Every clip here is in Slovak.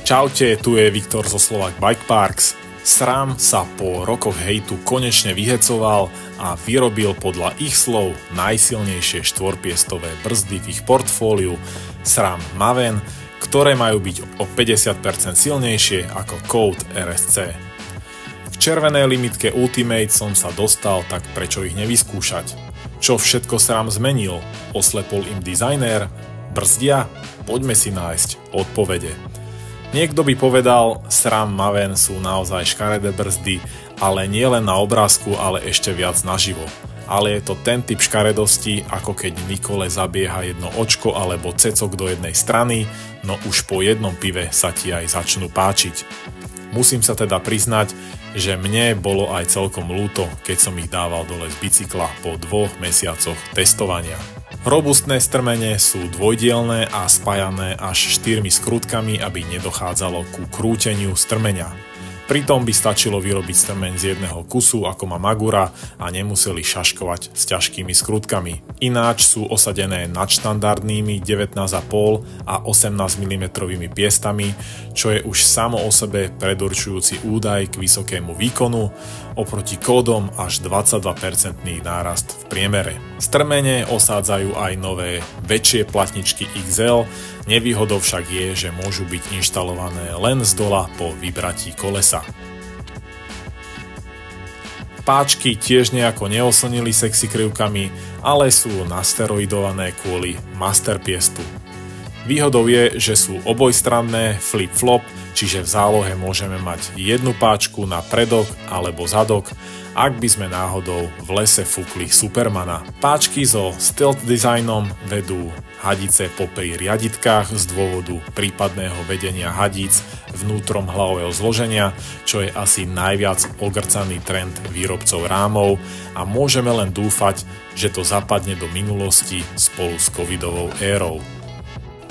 Čaute, tu je Viktor zo Slovak Bike Parks. SRAM sa po rokoch hejtu konečne vyhecoval a vyrobil podľa ich slov najsilnejšie štvorpiestové brzdy v ich portfóliu SRAM Maven, ktoré majú byť o 50% silnejšie ako Code RSC. K červenej limitke Ultimate som sa dostal, tak prečo ich nevyskúšať? Čo všetko SRAM zmenil? Oslepol im dizajner? Brzdia? Poďme si nájsť odpovede. Niekto by povedal, SRAM Maven sú naozaj škaredé brzdy, ale nie len na obrázku, ale ešte viac naživo. Ale je to ten typ škaredosti, ako keď Nikole zabieha jedno očko alebo cecok do jednej strany, no už po jednom pive sa ti aj začnú páčiť. Musím sa teda priznať, že mne bolo aj celkom ľúto, keď som ich dával dole z bicykla po 2 mesiacoch testovania. Robustné strmene sú dvojdielne a spájané až 4 skrutkami, aby nedochádzalo ku krúteniu strmenia. Pritom by stačilo vyrobiť strmeň z jedného kusu, ako má Magura, a nemuseli šaškovať s ťažkými skrutkami. Ináč sú osadené nadštandardnými 19,5 a 18 mm piestami, čo je už samo o sebe predurčujúci údaj k vysokému výkonu, oproti kódom až 22% nárast v priemere. Strmene osádzajú aj nové väčšie platničky XL, nevýhodou však je, že môžu byť inštalované len zdola po vybratí kolesa. Páčky tiež nejako neoslnili sexy krivkami, ale sú nasteroidované kvôli masterpiestu. Výhodou je, že sú obojstranné flip-flop, čiže v zálohe môžeme mať jednu páčku na predok alebo zadok, ak by sme náhodou v lese fúkli Supermana. Páčky so stealth dizajnom vedú hadice popri riaditkách z dôvodu prípadného vedenia hadíc vnútrom hlavového zloženia, čo je asi najviac ogrcaný trend výrobcov rámov, a môžeme len dúfať, že to zapadne do minulosti spolu s covidovou érou.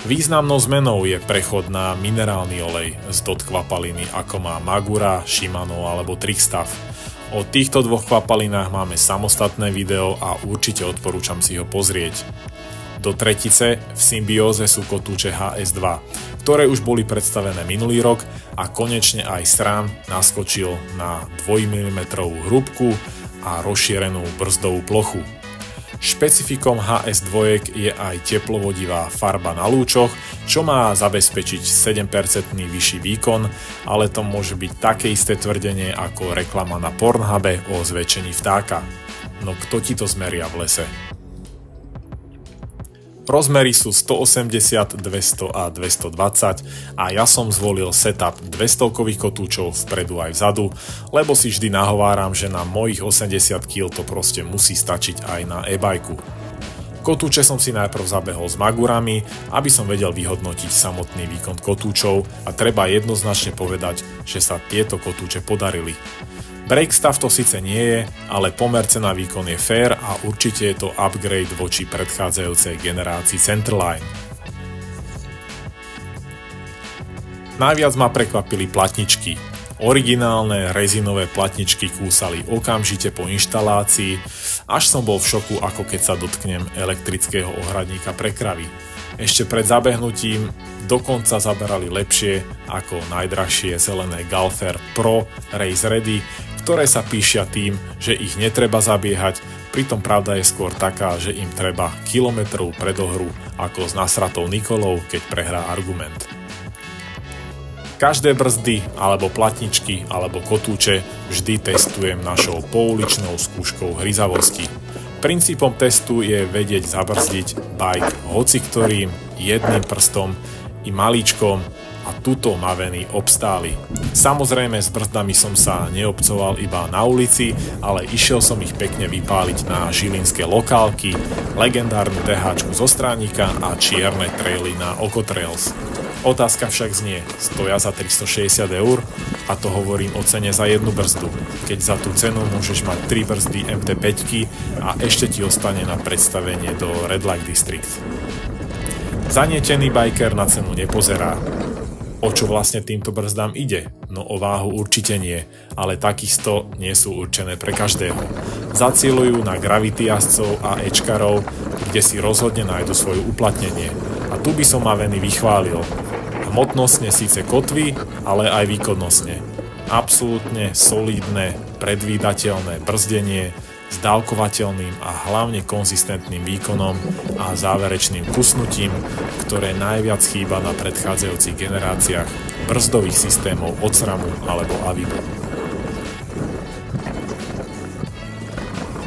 Významnou zmenou je prechod na minerálny olej z dot kvapaliny, ako má Magura, Shimano alebo Trickstaff. O týchto dvoch kvapalinách máme samostatné video a určite odporúčam si ho pozrieť. Do tretice v symbióze sú kotúče HS2, ktoré už boli predstavené minulý rok, a konečne aj SRAM naskočil na 2 mm hrúbku a rozšírenú brzdovú plochu. Špecifikom HS2 je aj teplovodivá farba na lúčoch, čo má zabezpečiť 7% vyšší výkon, ale to môže byť také isté tvrdenie ako reklama na Pornhube o zväčšení vtáka. No kto ti to zmeria v lese? Rozmery sú 180, 200 a 220 a ja som zvolil setup 200-kových kotúčov vpredu aj vzadu, lebo si vždy nahováram, že na mojich 80 kg to proste musí stačiť aj na e-bajku. Kotúče som si najprv zabehol s Magurami, aby som vedel vyhodnotiť samotný výkon kotúčov, a treba jednoznačne povedať, že sa tieto kotúče podarili. Brake stav to síce nie je, ale pomer cena výkon je fair a určite je to upgrade voči predchádzajúcej generácii Centerline. Najviac ma prekvapili platničky. Originálne rezinové platničky kúsali okamžite po inštalácii, až som bol v šoku, ako keď sa dotknem elektrického ohradníka prekravy. Ešte pred zabehnutím dokonca zaberali lepšie ako najdrahšie zelené Galfer Pro Race Ready, ktoré sa píšia tým, že ich netreba zabiehať, pritom pravda je skôr taká, že im treba kilometrov predohru ako s nasratou Nikolou, keď prehrá argument. Každé brzdy, alebo platničky, alebo kotúče vždy testujem našou pouličnou skúškou hryzavosti. Princípom testu je vedieť zabrzdiť bike hociktorým, jedným prstom i malíčkom, a tuto Maveny obstáli. Samozrejme s brzdami som sa neobcoval iba na ulici, ale išiel som ich pekne vypáliť na žilinské lokálky, legendárnu TH zo Stránika a čierne traily na Okotrails. Otázka však znie, stoja za 360 €? A to hovorím o cene za jednu brzdu, keď za tú cenu môžeš mať 3 brzdy MT5 a ešte ti ostane na predstavenie do Red Light District. Zanietený biker na cenu nepozerá. O čo vlastne týmto brzdám ide? No o váhu určite nie, ale takisto nie sú určené pre každého. Zacieľujú na gravity jazdcov a ečkarov, kde si rozhodne nájdu svoje uplatnenie. A tu by som Maveny vychválil. Hmotnostne síce kotví, ale aj výkonnostne. Absolútne solidné, predvídateľné brzdenie s dávkovateľným a hlavne konzistentným výkonom a záverečným kusnutím, ktoré najviac chýba na predchádzajúcich generáciách brzdových systémov od SRAMu alebo Avibu.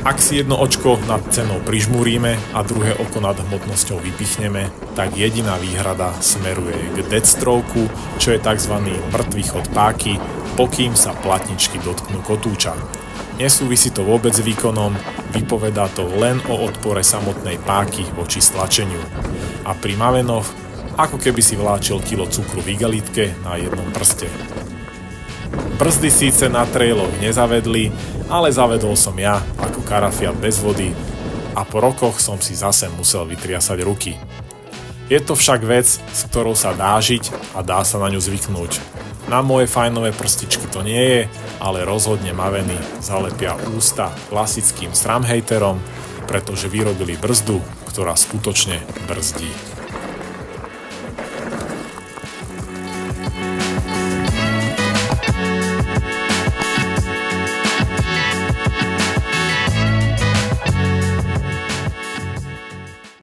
Ak si jedno očko nad cenou prižmúrime a druhé oko nad hmotnosťou vypichneme, tak jediná výhrada smeruje k deadstroke, čo je tzv. Mŕtvý chod páky, pokým sa platničky dotknú kotúča. Nesúvisí to vôbec s výkonom, vypovedá to len o odpore samotnej páky voči stlačeniu. A pri Mavenoch, ako keby si vláčil kilo cukru v igelitke na jednom prste. Brzdy síce na trailoch nezavedli, ale zavedol som ja ako karafiat bez vody a po rokoch som si zase musel vytriasať ruky. Je to však vec, s ktorou sa dá žiť a dá sa na ňu zvyknúť. Na moje fajnové prstičky to nie je, ale rozhodne Maveny zalepia ústa klasickým SRAM hejterom, pretože vyrobili brzdu, ktorá skutočne brzdí.